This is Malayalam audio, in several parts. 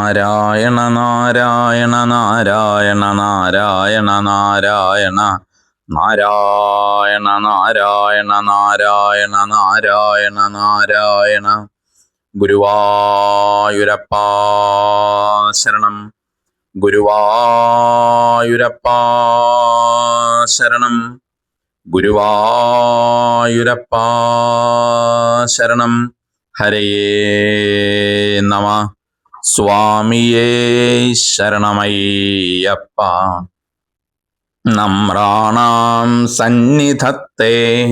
നാരായണ നാരായണ നാരായണ നാരായണ നാരായണ നാരായണ നാരായണ നാരായണ നാരായണ നാരായണ. ഗുരുവായൂരപ്പാ ശരണം, ഗുരുവായൂരപ്പാ ശരണം, ഗുരുവായൂരപ്പാ ശരണം. ഹരയേ നമ. സ്വാമിയേ ശരണമയ്യപ്പ. നമ്രാണാം സന്നിധത്തെ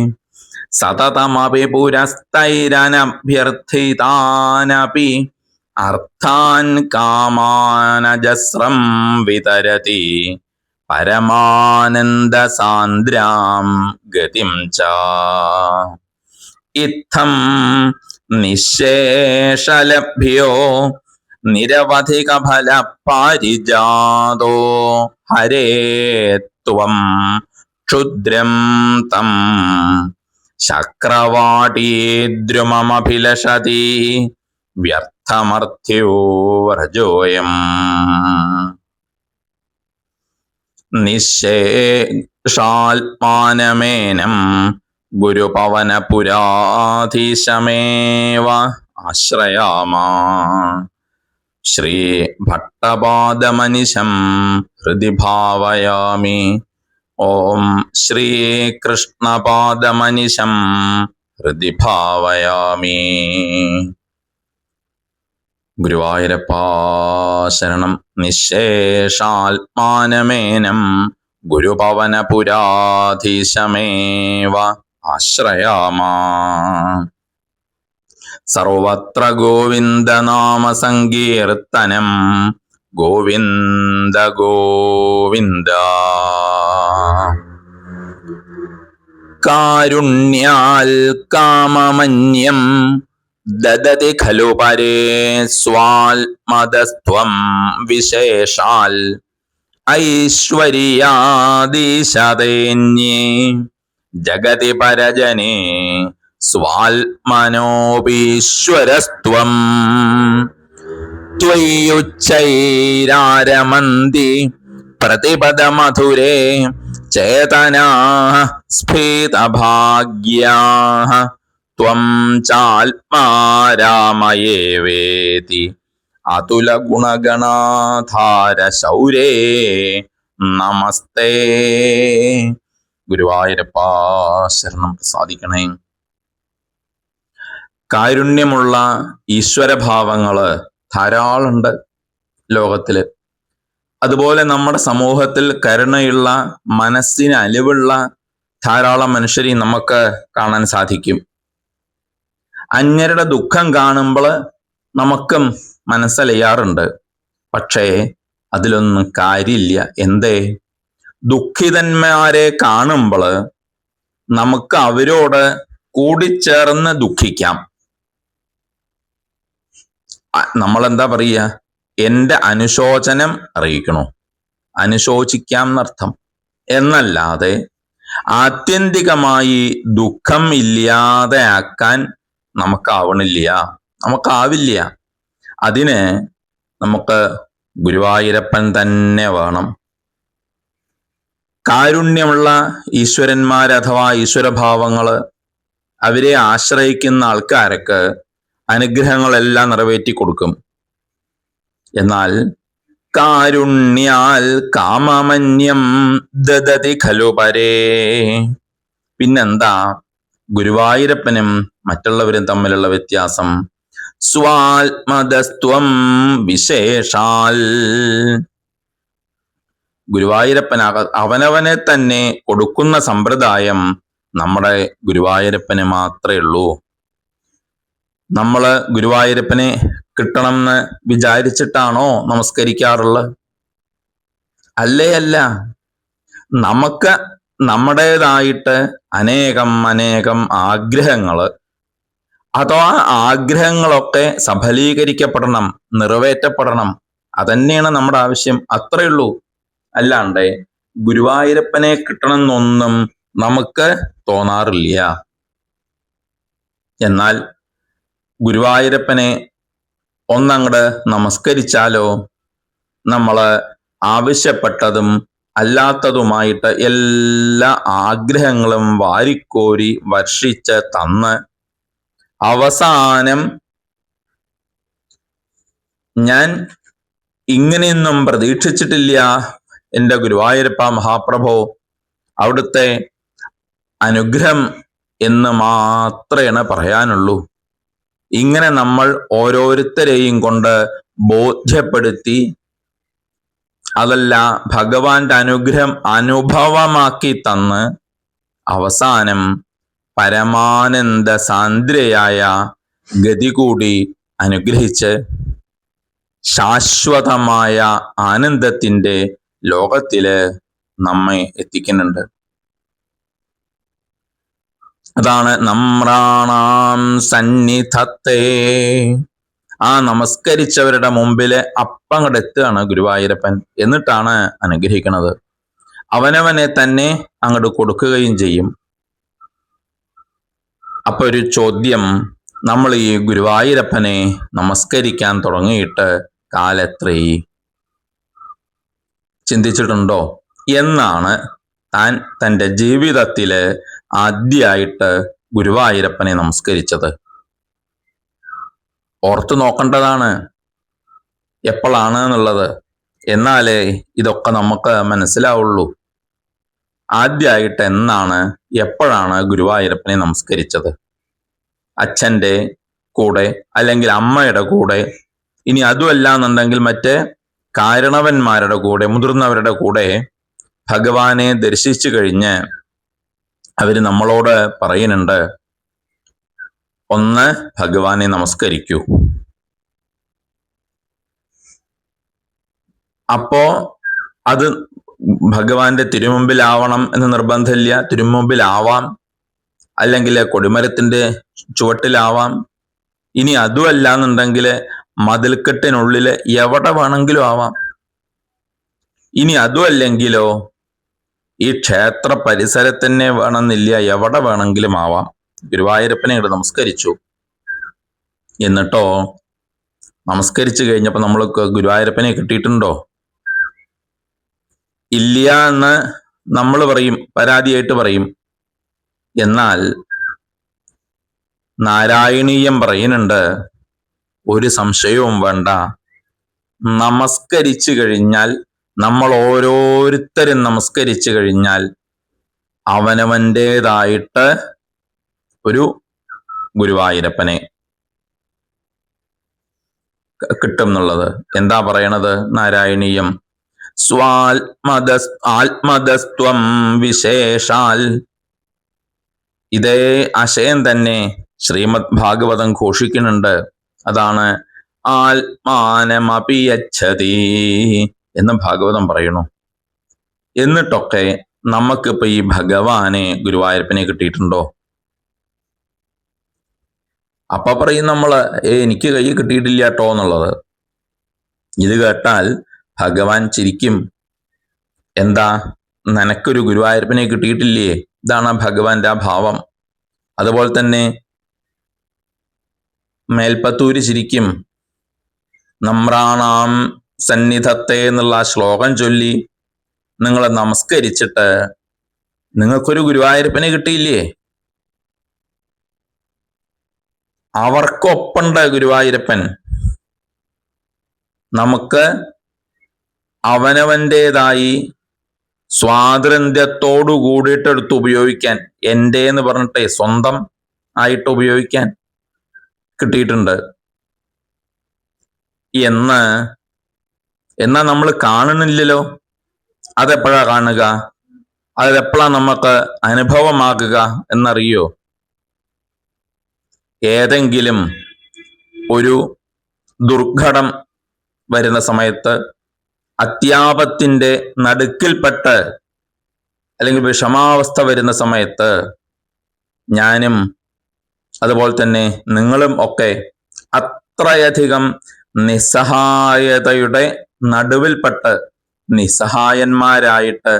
സതതമപി പുരസ്തൈരനഭ്യർത്ഥിതാനപി അർത്ഥാൻ കാമാനജസ്രം വിതരതി പരമാനന്ദ സാന്ദ്രാം ഗതിം ച. ഇത്തം നിശേഷലഭ്യോ നിരവധിക ഫല പാരിജാതോ ഹരേ ത്വം ക്ഷുദ്രം തം ശക്രവാടീദ്രുമമഭിലഷതി വ്യർത്ഥമർത്ഥ്യോ വ്രജോയം. നിശേഷാത്മാനമേനം ഗുരുപവനപുരാധീശമേവ ആശ്രയാമ. ശ്രീ ഭട്ടപാദമനിശം ഹൃദി ഭാവയാമി. ഓം ശ്രീകൃഷ്ണപാദമനിശം ഹൃദി ഭാവയാമി. ഗുരുവായൂരപ്പാ ശരണം. നിശേഷാത്മാനമേനം ഗുരുപവനപുരാധീശമേവ ആശ്രയാമ. സർവത്ര ഗോവിന്ദനാമ സങ്കീർത്തനം. ഗോവിന്ദ ഗോവിന്ദ. കാരുണ്യാൽ കാമമന്യം ദദതി ഖലു പരേ സ്വാൽമദസ്ത്വം വിശേഷാൽ ഐശ്വര്യാദീശതേന്യേ ജഗതി പരജനേ സ്വാൽമനോപീശ്വരസ്ത്വം. ത്വയ്യുച്ചൈരാരമന്തി പ്രതിപദമധുരേ ചേതനാഃ സ്ഫീതഭാഗ്യാഃ ത്വം ചാത്മാ രാമയേവേതി അതുലഗുണഗണാധാര ശൗരേ നമസ്തേ. ഗുരുവായൂരപ്പാ ശരണം പ്രസാദിക്കണേ. കാരുണ്യമുള്ള ഈശ്വരഭാവങ്ങള് ധാരാളമുണ്ട് ലോകത്തില്. അതുപോലെ നമ്മുടെ സമൂഹത്തിൽ കരുണയുള്ള, മനസ്സിന് അലിവുള്ള ധാരാളം മനുഷ്യരെ നമുക്ക് കാണാൻ സാധിക്കും. അന്യരുടെ ദുഃഖം കാണുമ്പോൾ നമുക്കും മനസ്സലിയാറുണ്ട്. പക്ഷേ അതിലൊന്നും കാര്യമില്ല. എന്തേ? ദുഃഖിതന്മാരെ കാണുമ്പോൾ നമുക്ക് അവരോട് കൂടിച്ചേർന്ന് ദുഃഖിക്കാം. നമ്മളെന്താ പറയുക? എൻ്റെ അനുശോചനം അറിയിക്കണോ? അനുശോചിക്കാം എന്നർത്ഥം. എന്നല്ലാതെ ആത്യന്തികമായി ദുഃഖം ഇല്ലാതെ ആക്കാൻ നമുക്കാവില്ല. അതിന് നമുക്ക് ഗുരുവായൂരപ്പൻ തന്നെ വേണം. കാരുണ്യമുള്ള ഈശ്വരന്മാർ അഥവാ ഈശ്വരഭാവങ്ങള്, അവരെ ആശ്രയിക്കുന്ന ആൾക്കാർക്ക് അനുഗ്രഹങ്ങളെല്ലാം നിറവേറ്റി കൊടുക്കും. എന്നാൽ കാരുണ്യാൽ കാമമന്യം ദദതി ഖലു പരേ. പിന്നെന്താ ഗുരുവായൂരപ്പനും മറ്റുള്ളവരും തമ്മിലുള്ള വ്യത്യാസം? സ്വാൽമദസ്ത്വം വിശേഷാൽ. ഗുരുവായൂരപ്പൻ അവനവനെ തന്നെ കൊടുക്കുന്ന സമ്പ്രദായം നമ്മുടെ ഗുരുവായൂരപ്പന് മാത്രമേ ഉള്ളൂ. നമ്മള് ഗുരുവായൂരപ്പനെ കിട്ടണം എന്ന് വിചാരിച്ചിട്ടാണോ നമസ്കരിക്കാറുള്ളത്? അല്ല. നമുക്ക് നമ്മുടേതായിട്ട് അനേകം ആഗ്രഹങ്ങള്, അഥവാ ആഗ്രഹങ്ങളൊക്കെ സഫലീകരിക്കപ്പെടണം, നിറവേറ്റപ്പെടണം. അതന്നെയാണ് നമ്മുടെ ആവശ്യം. അത്രയേ ഉള്ളൂ. അല്ലാണ്ട് ഗുരുവായൂരപ്പനെ കിട്ടണം എന്നൊന്നും നമുക്ക് തോന്നാറില്ല. എന്നാൽ ഗുരുവായൂരപ്പനെ ഒന്നങ്ങട് നമസ്കരിച്ചാലോ? നമ്മള് ആവശ്യപ്പെട്ടതും അല്ലാത്തതുമായിട്ട് എല്ലാ ആഗ്രഹങ്ങളും വാരിക്കോരി വർഷിച്ച് തന്ന് അവസാനം ഞാൻ ഇങ്ങനെയൊന്നും പ്രതീക്ഷിച്ചിട്ടില്ല എൻ്റെ ഗുരുവായൂരപ്പ മഹാപ്രഭോ, അവിടുത്തെ അനുഗ്രഹം എന്ന് മാത്രമേ പറയാനുള്ളൂ. ഇങ്ങനെ നമ്മൾ ഓരോരുത്തരെയും കൊണ്ട് ബോധ്യപ്പെടുത്തി, അതല്ല ഭഗവാന്റെ അനുഗ്രഹം അനുഭവമാക്കി തന്ന് അവസാനം പരമാനന്ദ സാന്ദ്രയായ ഗതി കൂടി അനുഗ്രഹിച്ച് ശാശ്വതമായ ആനന്ദത്തിന്റെ ലോകത്തില് നമ്മെ എത്തിക്കുന്നുണ്ട്. അതാണ് നമ്രാണാം സന്നിധത്തെ. ആ നമസ്കരിച്ചവരുടെ മുമ്പില് അങ്ങോട്ട് എത്തുകയാണ് ഗുരുവായൂരപ്പൻ. എന്നിട്ടാണ് അനുഗ്രഹിക്കുന്നത്. അവനവനെ തന്നെ അങ്ങോട്ട് കൊടുക്കുകയും ചെയ്യും. അപ്പൊ ഒരു ചോദ്യം, നമ്മൾ ഈ ഗുരുവായൂരപ്പനെ നമസ്കരിക്കാൻ തുടങ്ങിയിട്ട് കാലെത്രേ ചിന്തിച്ചിട്ടുണ്ടോ എന്നാണ് താൻ തൻ്റെ ജീവിതത്തില് ആദ്യമായിട്ട് ഗുരുവായൂരപ്പനെ നമസ്കരിച്ചത്. ഓർത്തു നോക്കേണ്ടതാണ് എപ്പോഴാണ് എന്നുള്ളത്. എന്നാലേ ഇതൊക്കെ നമുക്ക് മനസ്സിലാവുള്ളൂ. ആദ്യമായിട്ട് എന്നാണ്, എപ്പോഴാണ് ഗുരുവായൂരപ്പനെ നമസ്കരിച്ചത്? അച്ഛൻ്റെ കൂടെ അല്ലെങ്കിൽ അമ്മയുടെ കൂടെ, ഇനി അതുമല്ല എന്നുണ്ടെങ്കിൽ മറ്റേ കാരണവന്മാരുടെ കൂടെ, മുതിർന്നവരുടെ കൂടെ ഭഗവാനെ ദർശിച്ചു കഴിഞ്ഞ് അവര് നമ്മളോട് പറയുന്നുണ്ട്, ഒന്ന് ഭഗവാനെ നമസ്കരിക്കൂ. അപ്പോ അത് ഭഗവാന്റെ തിരുമുമ്പിലാവണം എന്ന് നിർബന്ധമില്ല. തിരുമുമ്പിലാവാം, അല്ലെങ്കിൽ കൊടിമരത്തിന്റെ ചുവട്ടിലാവാം. ഇനി അതുമല്ല എന്നുണ്ടെങ്കിൽ മതിൽക്കെട്ടിനുള്ളില് എവിടെ വേണമെങ്കിലും ആവാം. ഇനി അതുമല്ലെങ്കിലോ ഈ ക്ഷേത്ര പരിസരത്തന്നെ വേണമെന്നില്ല, എവിടെ വേണമെങ്കിലും ആവാം. ഗുരുവായൂരപ്പനെ ഇവിടെ നമസ്കരിച്ചു. എന്നിട്ടോ നമസ്കരിച്ചു കഴിഞ്ഞപ്പോ നമ്മൾക്ക് ഗുരുവായൂരപ്പനെ കിട്ടിയിട്ടുണ്ടോ? ഇല്ല എന്ന് നമ്മൾ പറയും, പരാതിയായിട്ട് പറയും. എന്നാൽ നാരായണീയം പറയുന്നുണ്ട്, ഒരു സംശയവും വേണ്ട. നമസ്കരിച്ചു കഴിഞ്ഞാൽ, നമ്മൾ ഓരോരുത്തരും നമസ്കരിച്ചു കഴിഞ്ഞാൽ അവനവൻ്റെതായിട്ട് ഒരു ഗുരുവായൂരപ്പനെ കിട്ടും എന്നുള്ളത്. എന്താ പറയണത് നാരായണീയം? ആത്മതസ്ത്വം വിശേഷാൽ. ഇതേ ആശയം തന്നെ ശ്രീമദ് ഭാഗവതം ഘോഷിക്കുന്നുണ്ട്. അതാണ് ആത്മാനമപി യച്ഛതി എന്ന് ഭാഗവതം പറയുന്നു. എന്നിട്ടൊക്കെ നമുക്കിപ്പോ ഈ ഭഗവാനെ, ഗുരുവായൂരപ്പനെ കിട്ടിയിട്ടുണ്ടോ? അപ്പൊ പറയും നമ്മള്, എനിക്ക് കൈ കിട്ടിയിട്ടില്ല കേട്ടോ എന്നുള്ളത്. ഇത് കേട്ടാൽ ഭഗവാൻ ചിരിക്കും. എന്താ, നിനക്കൊരു ഗുരുവായൂരപ്പനെ കിട്ടിയിട്ടില്ലേ? ഇതാണ് ഭഗവാന്റെ ആ ഭാവം. അതുപോലെ തന്നെ മേൽപ്പത്തൂര് ചിരിക്കും. നമ്രാണാം സന്നിധത്തെ എന്നുള്ള ശ്ലോകം ചൊല്ലി നിങ്ങൾ നമസ്കരിച്ചിട്ട് നിങ്ങൾക്കൊരു ഗുരുവായൂരപ്പനെ കിട്ടിയില്ലേ? അവർക്കൊപ്പുണ്ട് ഗുരുവായൂരപ്പൻ. നമുക്ക് അവനവൻ്റെതായി സ്വാതന്ത്ര്യത്തോടു കൂടിയിട്ട് എടുത്ത് ഉപയോഗിക്കാൻ, എൻ്റെ എന്ന് പറഞ്ഞിട്ടേ സ്വന്തം ആയിട്ട് ഉപയോഗിക്കാൻ കിട്ടിയിട്ടുണ്ട്. എന്നാ നമ്മൾ കാണുന്നില്ലല്ലോ. അതെപ്പോഴാ കാണുക? അതെപ്പോഴാ നമുക്ക് അനുഭവമാകുക എന്നറിയോ? ഏതെങ്കിലും ഒരു ദുർഘടം വരുന്ന സമയത്ത്, അത്യാപത്തിന്റെ നടുക്കിൽപ്പെട്ട് അല്ലെങ്കിൽ വിഷമാവസ്ഥ വരുന്ന സമയത്ത് ഞാനും അതുപോലെ തന്നെ നിങ്ങളും ഒക്കെ അത്രയധികം നിസ്സഹായതയുടെ നടുവിൽപ്പെട്ട് നിസ്സഹായന്മാരായിട്ട്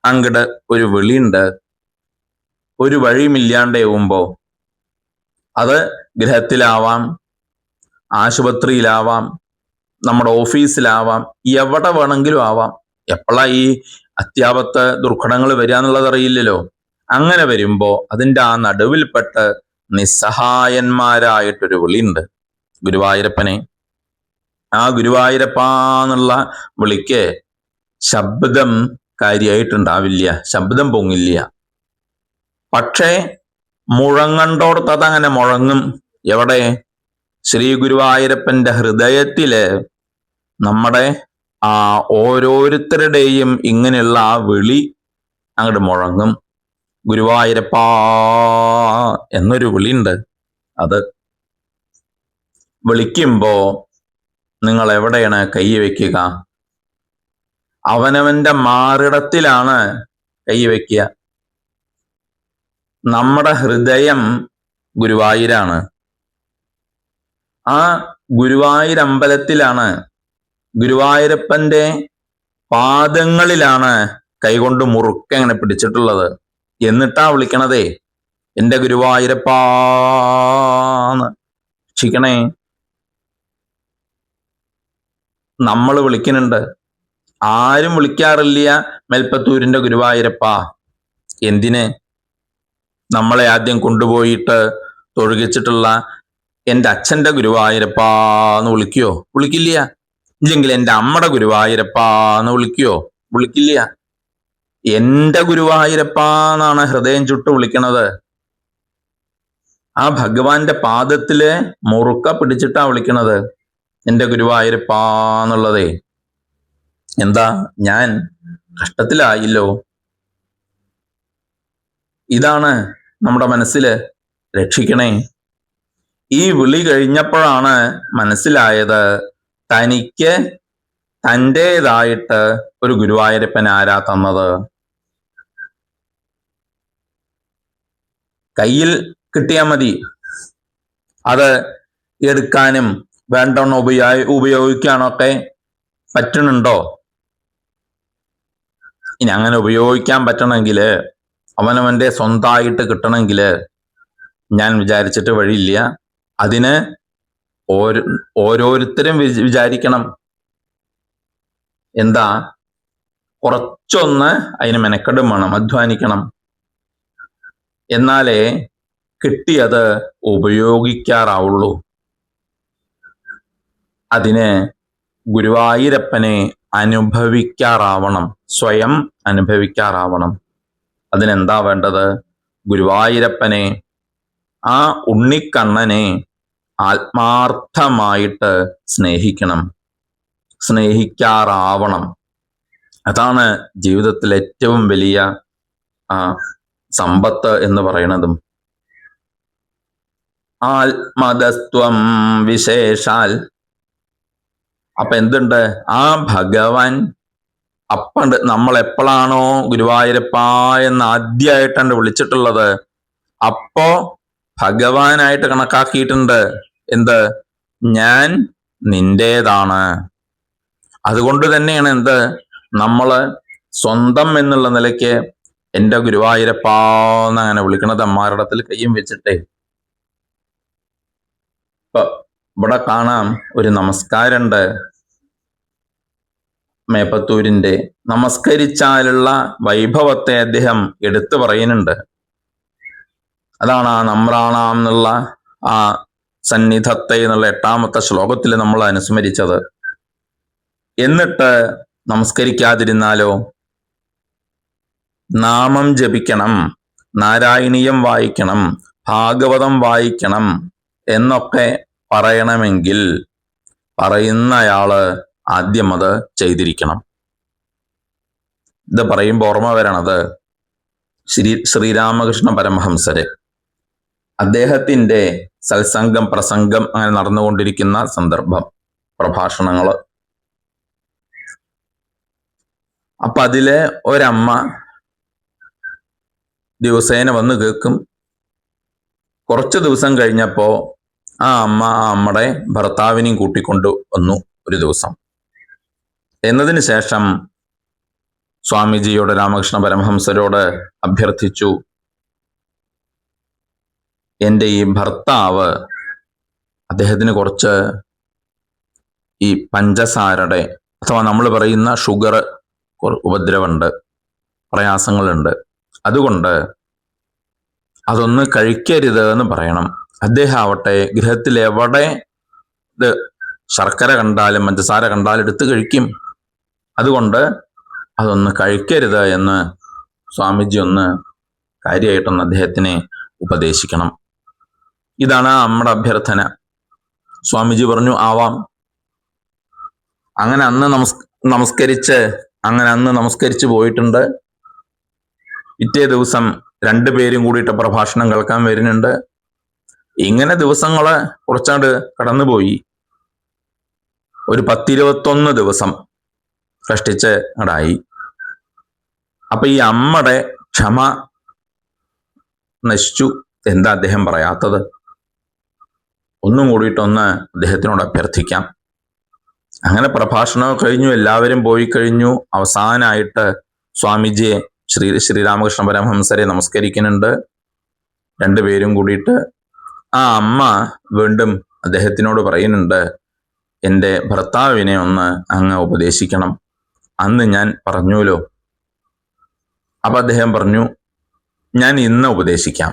അങ്ങട് ഒരു വിളിയുണ്ട്. ഒരു വഴിയുമില്ലാണ്ടാവുമ്പോ, അത് ഗ്രഹത്തിലാവാം, ആശുപത്രിയിലാവാം, നമ്മുടെ ഓഫീസിലാവാം, എവിടെ വേണമെങ്കിലും ആവാം. എപ്പോഴാ ഈ അത്യാപത്ത് ദുർഘടങ്ങൾ വരിക എന്നുള്ളത് അറിയില്ലല്ലോ. അങ്ങനെ വരുമ്പോ അതിൻ്റെ ആ നടുവിൽപ്പെട്ട് നിസ്സഹായന്മാരായിട്ടൊരു വിളിയുണ്ട് ഗുരുവായൂരപ്പനെ. ആ ഗുരുവായൂരപ്പാന്നുള്ള വിളിക്ക് ശബ്ദം കാര്യമായിട്ടുണ്ടാവില്ല, ശബ്ദം പൊങ്ങില്ല. പക്ഷേ മുഴങ്ങണ്ടോടത്ത് അതങ്ങനെ മുഴങ്ങും. എവിടെ? ശ്രീ ഗുരുവായൂരപ്പന്റെ ഹൃദയത്തില് നമ്മുടെ ആ ഓരോരുത്തരുടെയും ഇങ്ങനെയുള്ള ആ വിളി അങ്ങോട്ട് മുഴങ്ങും. ഗുരുവായൂരപ്പാ എന്നൊരു വിളിയുണ്ട്. അത് വിളിക്കുമ്പോ നിങ്ങൾ എവിടെയാണ് കൈ വയ്ക്കുക? അവനവന്റെ മാറിടത്തിലാണ് കൈ വയ്ക്കുക. നമ്മുടെ ഹൃദയം ഗുരുവായൂരാണ്. ആ ഗുരുവായൂരമ്പലത്തിലാണ്, ഗുരുവായൂരപ്പന്റെ പാദങ്ങളിലാണ് കൈകൊണ്ട് മുറുക്കെ അങ്ങനെ പിടിച്ചിട്ടുള്ളത്. എന്നിട്ടാ വിളിക്കണതേ, എന്റെ ഗുരുവായൂരപ്പാന്ന്. രക്ഷിക്കണേ. നമ്മൾ വിളിക്കുന്നുണ്ട്. ആരും വിളിക്കാറില്ല മേൽപ്പത്തൂരിന്റെ ഗുരുവായൂരപ്പ. എന്തിന്? നമ്മളെ ആദ്യം കൊണ്ടുപോയിട്ട് തൊഴുകിച്ചിട്ടുള്ള എൻ്റെ അച്ഛൻ്റെ ഗുരുവായൂരപ്പാന്ന് വിളിക്കുവോ? വിളിക്കില്ല. ഇല്ലെങ്കിൽ എൻ്റെ അമ്മയുടെ ഗുരുവായൂരപ്പാന്ന് വിളിക്കുവോ? വിളിക്കില്ല. എൻ്റെ ഗുരുവായൂരപ്പാന്നാണ് ഹൃദയം ചുട്ട് വിളിക്കണത്. ആ ഭഗവാന്റെ പാദത്തില് മുറുക്ക പിടിച്ചിട്ടാ വിളിക്കണത്, എൻ്റെ ഗുരുവായൂരപ്പാന്നുള്ളതേ. എന്താ, ഞാൻ കഷ്ടത്തിലായില്ലോ. ഇതാണ് നമ്മുടെ മനസ്സില്. രക്ഷിക്കണേ. ഈ വിളി കഴിഞ്ഞപ്പോഴാണ് മനസ്സിലായത് തനിക്ക് തൻ്റെതായിട്ട് ഒരു ഗുരുവായൂരപ്പൻ ആരാ തന്നത്. കയ്യിൽ കിട്ടിയാൽ മതി. അത് എടുക്കാനും വേണ്ടവണ്ണം ഉപയോഗിക്കാനൊക്കെ പറ്റണുണ്ടോ? ഇനി അങ്ങനെ ഉപയോഗിക്കാൻ പറ്റണമെങ്കിൽ, അവനവന്റെ സ്വന്തമായിട്ട് കിട്ടണമെങ്കിൽ ഞാൻ വിചാരിച്ചിട്ട് വഴിയില്ല. അതിന് ഓരോരുത്തരും വിചാരിക്കണം. എന്താ? കുറച്ചൊന്ന് അതിന് മെനക്കെടും വേണം, അധ്വാനിക്കണം. എന്നാലേ കിട്ടിയത് ഉപയോഗിക്കാറാവുള്ളൂ. അതിന് ഗുരുവായൂരപ്പനെ അനുഭവിക്കാറാവണം, സ്വയം അനുഭവിക്കാറാവണം. അതിനെന്താ വേണ്ടത്? ഗുരുവായൂരപ്പനെ, ആ ഉണ്ണിക്കണ്ണനെ ആത്മാർത്ഥമായിട്ട് സ്നേഹിക്കണം, സ്നേഹിക്കാറാവണം. അതാണ് ജീവിതത്തിൽ ഏറ്റവും വലിയ സമ്പത്ത് എന്ന് പറയുന്നതും. ആത്മതത്വം വിശേഷാൽ. അപ്പൊ എന്തുണ്ട്? ആ ഭഗവാൻ അപ്പണ്ട് നമ്മൾ എപ്പോഴാണോ ഗുരുവായൂരപ്പ എന്ന് ആദ്യമായിട്ടാണ് വിളിച്ചിട്ടുള്ളത്, അപ്പോ ഭഗവാനായിട്ട് കണക്കാക്കിയിട്ടുണ്ട്. എന്ത്? ഞാൻ നിന്റേതാണ്. അതുകൊണ്ട് തന്നെയാണ് എന്ത്, നമ്മള് സ്വന്തം എന്നുള്ള നിലയ്ക്ക് എൻ്റെ ഗുരുവായൂരപ്പ എന്ന് അങ്ങനെ വിളിക്കണത്. അമ്മാരിടത്തിൽ കയ്യും വെച്ചിട്ടേ. ഇപ്പൊ ഇവിടെ കാണാം ഒരു നമസ്കാരമുണ്ട് മേപ്പത്തൂരിന്റെ. നമസ്കരിച്ചാലുള്ള വൈഭവത്തെ അദ്ദേഹം എടുത്തു പറയുന്നുണ്ട്. അതാണ് ആ നമ്രാണാം എന്നുള്ള ആ സന്നിധത്തെ എന്നുള്ള 8ാമത്തെ ശ്ലോകത്തിൽ നമ്മൾ അനുസ്മരിച്ചത്. എന്നിട്ട് നമസ്കരിക്കാതിരുന്നാലോ? നാമം ജപിക്കണം, നാരായണീയം വായിക്കണം, ഭാഗവതം വായിക്കണം എന്നൊക്കെ പറയണമെങ്കിൽ പറയുന്നയാള് ആദ്യം അത് ചെയ്തിരിക്കണം. ഇത് പറയുമ്പോൾ ഓർമ്മ വരണത് ശ്രീരാമകൃഷ്ണ പരമഹംസര്, അദ്ദേഹത്തിന്റെ സത്സംഗം പ്രസംഗം അങ്ങനെ നടന്നുകൊണ്ടിരിക്കുന്ന സന്ദർഭം, പ്രഭാഷണങ്ങള്. അപ്പൊ അതിലെ ഒരമ്മ ദിവസേന വന്ന് കേൾക്കും. കുറച്ച് ദിവസം കഴിഞ്ഞപ്പോ ആ അമ്മയുടെ ഭർത്താവിനെയും കൂട്ടിക്കൊണ്ട് വന്നു ഒരു ദിവസം. എന്നതിന് ശേഷം സ്വാമിജിയോട്, രാമകൃഷ്ണ പരമഹംസരോട് അഭ്യർത്ഥിച്ചു, എൻ്റെ ഈ ഭർത്താവ് അദ്ദേഹത്തിന് കുറച്ച് ഈ പഞ്ചസാരയുടെ അഥവാ നമ്മൾ പറയുന്ന ഷുഗർ ഉപദ്രവമുണ്ട്, പ്രയാസങ്ങളുണ്ട്. അതുകൊണ്ട് അതൊന്ന് കഴിക്കരുത് എന്ന് പറയണം. അദ്ദേഹം ആവട്ടെ ഗൃഹത്തിൽ എവിടെ ഇത് ശർക്കര കണ്ടാലും പഞ്ചസാര കണ്ടാലും എടുത്ത് കഴിക്കും. അതുകൊണ്ട് അതൊന്ന് കഴിക്കരുത് എന്ന് സ്വാമിജി ഒന്ന് കാര്യമായിട്ടൊന്ന് അദ്ദേഹത്തിനെ ഉപദേശിക്കണം. ഇതാണ് നമ്മുടെ അഭ്യർത്ഥന. സ്വാമിജി പറഞ്ഞു ആവാം. അങ്ങനെ അന്ന് നമസ്കരിച്ച് പോയിട്ടുണ്ട്. പിറ്റേ ദിവസം രണ്ടുപേരും കൂടിയിട്ട് പ്രഭാഷണം കേൾക്കാൻ വരുന്നുണ്ട്. ഇങ്ങനെ ദിവസങ്ങള് കുറച്ചാണ്ട് കടന്നുപോയി. ഒരു 10-21 ദിവസം കഷ്ടിച്ച് അങ്ങടായി. അപ്പൊ ഈ അമ്മയുടെ ക്ഷമ നശിച്ചു. എന്താ അദ്ദേഹം പറയാത്തത്? ഒന്നും കൂടിയിട്ടൊന്ന് അദ്ദേഹത്തിനോട് അഭ്യർത്ഥിക്കാം. അങ്ങനെ പ്രഭാഷണം കഴിഞ്ഞു, എല്ലാവരും പോയി കഴിഞ്ഞു. അവസാനമായിട്ട് സ്വാമിജിയെ ശ്രീരാമകൃഷ്ണ പരമഹംസരെ നമസ്കരിക്കുന്നുണ്ട്. രണ്ടുപേരും കൂടിയിട്ട് ആ അമ്മ വീണ്ടും അദ്ദേഹത്തിനോട് പറയുന്നുണ്ട്, എൻ്റെ ഭർത്താവിനെ ഒന്ന് അങ്ങ് ഉപദേശിക്കണം. അന്ന് ഞാൻ പറഞ്ഞുല്ലോ. അപ്പൊ അദ്ദേഹം പറഞ്ഞു, ഞാൻ ഇന്ന് ഉപദേശിക്കാം.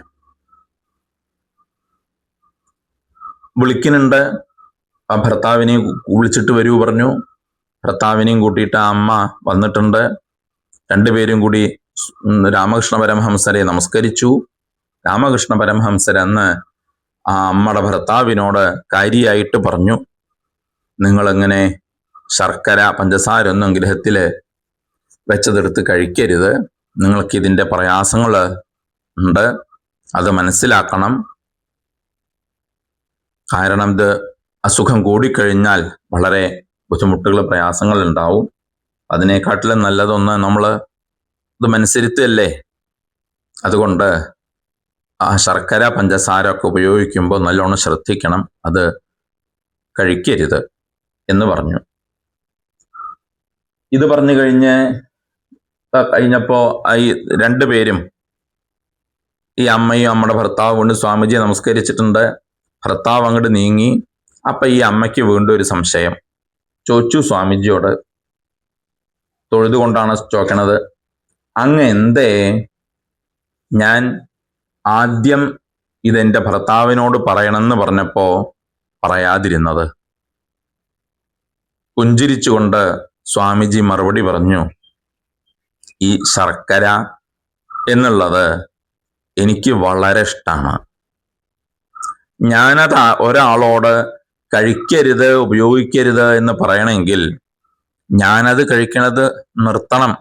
വിളിക്കുന്നുണ്ട്. ആ ഭർത്താവിനെ വിളിച്ചിട്ട് വരൂ പറഞ്ഞു. ഭർത്താവിനെയും കൂട്ടിയിട്ട് ആ അമ്മ വന്നിട്ടുണ്ട്. രണ്ടുപേരും കൂടി രാമകൃഷ്ണ പരമഹംസരെ നമസ്കരിച്ചു. രാമകൃഷ്ണ പരമഹംസർ അന്ന് ആ അമ്മയുടെ ഭർത്താവിനോട് കാര്യമായിട്ട് പറഞ്ഞു, നിങ്ങളെങ്ങനെ ശർക്കര പഞ്ചസാര ഒന്നും ഗൃഹത്തില് വെച്ചതെടുത്ത് കഴിക്കരുത്. നിങ്ങൾക്ക് ഇതിൻ്റെ പ്രയാസങ്ങൾ ഉണ്ട്, അത് മനസ്സിലാക്കണം. കാരണം ഇത് അസുഖം കൂടിക്കഴിഞ്ഞാൽ വളരെ ബുദ്ധിമുട്ടുകൾ പ്രയാസങ്ങൾ ഉണ്ടാവും. അതിനെക്കാട്ടിലും നല്ലതൊന്ന് നമ്മൾ ഇത് മനസ്സിരുത്തല്ലേ. അതുകൊണ്ട് ആ ശർക്കര പഞ്ചസാര ഒക്കെ ഉപയോഗിക്കുമ്പോൾ നല്ലോണം ശ്രദ്ധിക്കണം, അത് കഴിക്കരുത് എന്ന് പറഞ്ഞു. ഇത് പറഞ്ഞു കഴിഞ്ഞപ്പോ ഈ രണ്ടുപേരും, ഈ അമ്മയും നമ്മുടെ ഭർത്താവും കൊണ്ട് സ്വാമിജിയെ നമസ്കരിച്ചിട്ടുണ്ട്. ഭർത്താവ് അങ്ങോട്ട് നീങ്ങി. അപ്പൊ ഈ അമ്മയ്ക്ക് വീണ്ടും ഒരു സംശയം ചോദിച്ചു സ്വാമിജിയോട്. തൊഴുതുകൊണ്ടാണ് ചോദിക്കണത്, അങ്ങ് എന്തേ ഞാൻ ആദ്യം ഇതെന്റെ ഭർത്താവിനോട് പറയണമെന്ന് പറഞ്ഞപ്പോ പറയാതിരുന്നത്? പുഞ്ചിരിച്ചുകൊണ്ട് സ്വാമിജി മറുപടി പറഞ്ഞു, ഈ ശർക്കര എന്നുള്ളത് എനിക്ക് വളരെ ഇഷ്ടമാണ്. ഞാനത് ഒരാളോട് കഴിക്കരുത്, ഉപയോഗിക്കരുത് എന്ന് പറയണമെങ്കിൽ ഞാനത് കഴിക്കണത് നിർത്തണം,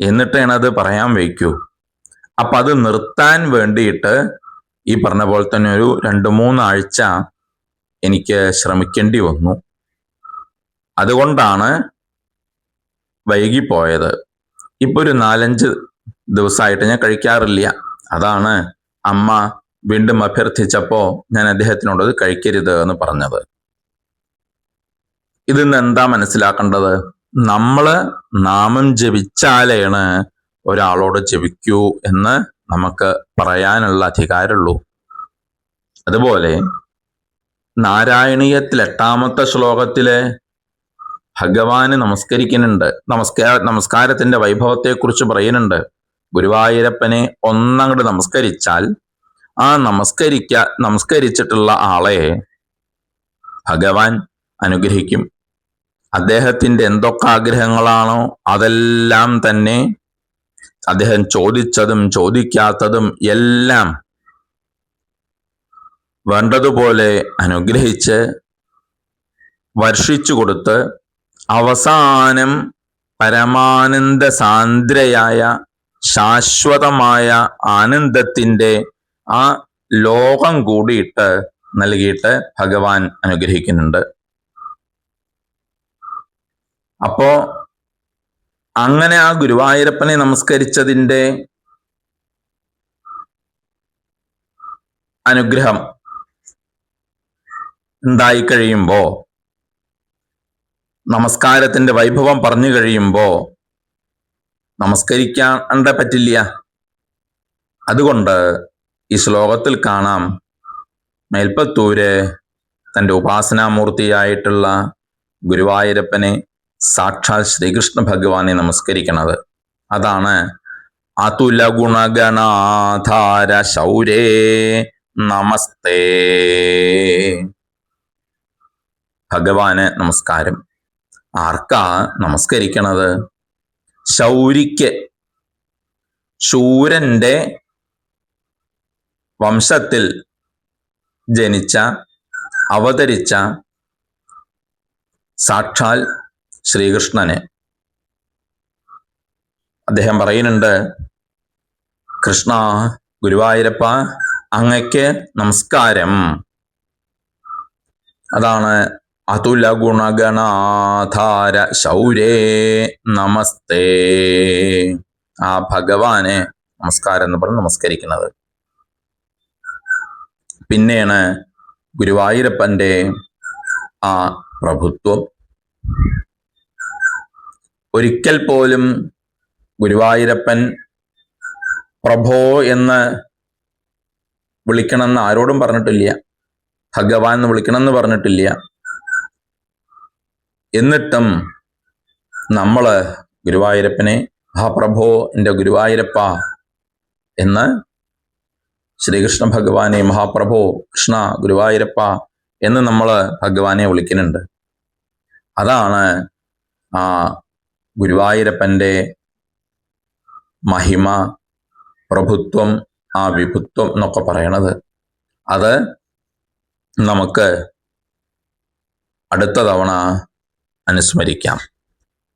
എന്നിട്ടാണത് പറയാൻ വയ്ക്കൂ. അപ്പൊ അത് നിർത്താൻ വേണ്ടിയിട്ട് ഈ പറഞ്ഞ പോലെ തന്നെ ഒരു 2-3 ആഴ്ച എനിക്ക് ശ്രമിക്കേണ്ടി വന്നു. അതുകൊണ്ടാണ് വൈകിപ്പോയത്. ഇപ്പൊ ഒരു 4-5 ദിവസമായിട്ട് ഞാൻ കഴിക്കാറില്ല. അതാണ് അമ്മ വീണ്ടും അഭ്യർത്ഥിച്ചപ്പോ ഞാൻ അദ്ദേഹത്തിനോട് അത് കഴിക്കരുത് എന്ന് പറഞ്ഞത്. ഇതിന്ന് എന്താ മനസ്സിലാക്കേണ്ടത്? നമ്മള് നാമം ജപിച്ചാലാണ് ഒരാളോട് ജപിക്കൂ എന്ന് നമുക്ക് പറയാനുള്ള അധികാരമുള്ളൂ. അതുപോലെ നാരായണീയത്തിൽ 8-ാമത്തെ ശ്ലോകത്തില് ഭഗവാന് നമസ്കരിക്കുന്നുണ്ട്. നമസ്കാരത്തിന്റെ വൈഭവത്തെക്കുറിച്ച് പറയുന്നുണ്ട്. ഗുരുവായൂരപ്പനെ ഒന്നങ്ങോട്ട് നമസ്കരിച്ചാൽ ആ നമസ്കരിച്ചിട്ടുള്ള ആളെ ഭഗവാൻ അനുഗ്രഹിക്കും. അദ്ദേഹത്തിന്റെ എന്തൊക്കെ ആഗ്രഹങ്ങളാണോ അതെല്ലാം തന്നെ അദ്ദേഹം ചോദിച്ചതും ചോദിക്കാത്തതും എല്ലാം വേണ്ടതുപോലെ അനുഗ്രഹിച്ച് വർഷിച്ചു കൊടുത്ത് അവസാനം പരമാനന്ദ സാന്ദ്രയായ ശാശ്വതമായ ആനന്ദത്തിന്റെ ആ ലോകം കൂടിയിട്ട് നൽകിയിട്ട് ഭഗവാൻ അനുഗ്രഹിക്കുന്നുണ്ട്. അപ്പോ അങ്ങനെ ആ ഗുരുവായൂരപ്പനെ നമസ്കരിച്ചതിൻ്റെ അനുഗ്രഹം ഉണ്ടായി കഴിയുമ്പോ, നമസ്കാരത്തിന്റെ വൈഭവം പറഞ്ഞു കഴിയുമ്പോ നമസ്കരിക്കാണ്ട് പറ്റില്ല. അതുകൊണ്ട് ഈ ശ്ലോകത്തിൽ കാണാം, മേൽപ്പത്തൂര് തൻ്റെ ഉപാസനാമൂർത്തിയായിട്ടുള്ള ഗുരുവായൂരപ്പനെ, സാക്ഷാൽ ശ്രീകൃഷ്ണ ഭഗവാനെ നമസ്കരിക്കുന്നത്. അതാണ് അതുല ഗുണഗണാധാര ശൗരേ നമസ്തേ. ഭഗവാന് നമസ്കാരം. ആർക്കാ നമസ്കരിക്കണത്? ശൗരിക്ക്, ശൂരന്റെ വംശത്തിൽ ജനിച്ച അവതരിച്ച സാക്ഷാൽ ശ്രീകൃഷ്ണന്. അദ്ദേഹം പറയുന്നുണ്ട്, കൃഷ്ണ, ഗുരുവായൂരപ്പ, അങ്ങയ്ക്ക് നമസ്കാരം. അതാണ് അതുല ഗുണഗണാധാര ശൗരേ നമസ്തേ. ആ ഭഗവാനെ നമസ്കാരം എന്ന് പറഞ്ഞ് നമസ്കരിക്കുന്നത്. പിന്നെയാണ് ഗുരുവായൂരപ്പന്റെ ആ പ്രഭുത്വം. ഒരിക്കൽ പോലും ഗുരുവായൂരപ്പൻ പ്രഭോ എന്ന് വിളിക്കണമെന്ന് ആരോടും പറഞ്ഞിട്ടില്ല. ഭഗവാൻ എന്ന് വിളിക്കണമെന്ന് പറഞ്ഞിട്ടില്ല. എന്നിട്ടും നമ്മള് ഗുരുവായൂരപ്പനെ മഹാപ്രഭോ, എൻ്റെ ഗുരുവായൂരപ്പ എന്ന്, ശ്രീകൃഷ്ണ ഭഗവാനെ മഹാപ്രഭോ, കൃഷ്ണ, ഗുരുവായൂരപ്പ എന്ന് നമ്മൾ ഭഗവാനെ വിളിക്കുന്നുണ്ട്. അതാണ് ആ ഗുരുവായൂരപ്പൻ്റെ മഹിമ, പ്രഭുത്വം, ആ വിഭുത്വം എന്നൊക്കെ പറയണത്. അത് നമുക്ക് അടുത്ത തവണ അനുസ്മരിക്കാം.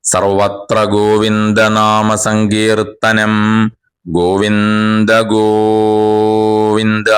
സർവത്ര ഗോവിന്ദനാമ സങ്കീർത്തനം. ഗോവിന്ദ ഗോവിന്ദ.